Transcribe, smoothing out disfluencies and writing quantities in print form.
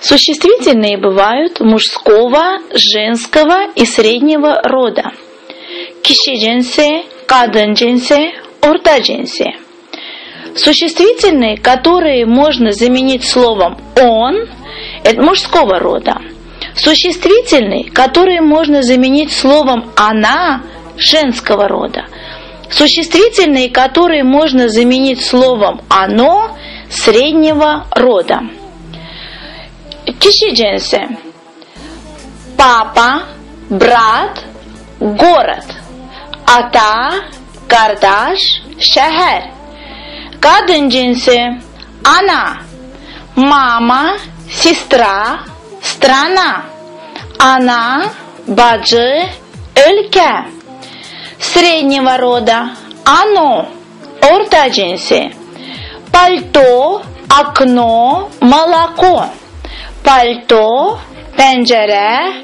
Существительные бывают мужского, женского и среднего рода. Киши джинси, кадын джинси, орта джинси. Существительные, которые можно заменить словом «он», это мужского рода. Существительные, которые можно заменить словом «она», женского рода. Существительные, которые можно заменить словом «оно», среднего рода. Киши джинси. Папа, брат, город. Ата, кардаш, шахар. Кадын джинси. Она. Мама, сестра, страна. Она, баджи, өлкә. Среднего рода. Оно. Орта джинси. Пальто, окно, молоко. Пальто, пенджере,